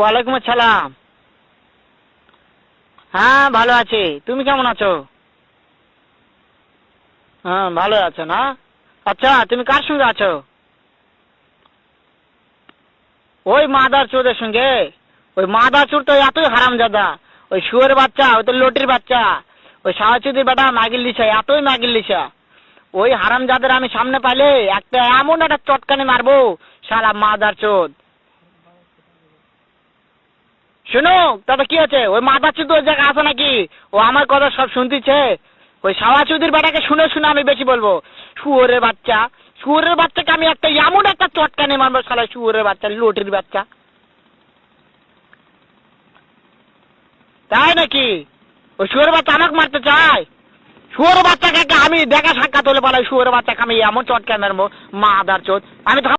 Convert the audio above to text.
ওয়ালাইকুম আসসালাম। হ্যাঁ ভালো আছি, তুমি কেমন আছো? হ্যাঁ ভালো আছো না? আচ্ছা তুমি কার সঙ্গে আছো? ওই মাদার চোদের সঙ্গে। ওই মাদার চোর তো এতই হারামজাদা, ওই শুয়োরের বাচ্চা, ওই তো লটির বাচ্চা, ওই সাওয়াচুদির বেটা মাগিল লিসা, এতই মাগিল লিসা। ওই হারামজাদের আমি সামনে পাইলে একটা এমন একটা চটকানি মারবো, শালা মাদার চোদ। শোনো, তাতে কি আছে? ওই মাদার চোদ ওই জায়গায় আছে নাকি? ও আমার কথা সব শুনতিছে। ওই সাওয়াচুদির বেটাকে শুনে শুনে আমি বেশি বলবো। শুয়োরের বাচ্চা, শুয়োরের বাচ্চাকে আমি একটা এমন একটা চটকানি মারবো, শালা শুয়োরের বাচ্চা, লটির বাচ্চা। তাই নাকি? ওই শুয়োরের বাচ্চা আমাকে মারতে চায়? শুয়োরের বাচ্চাকে আমি দেখা সাক্ষাৎ হলে বলে শুয়োরের বাচ্চাকে আমি এমন চটকানি মারবো, মাদার চোদ। আমি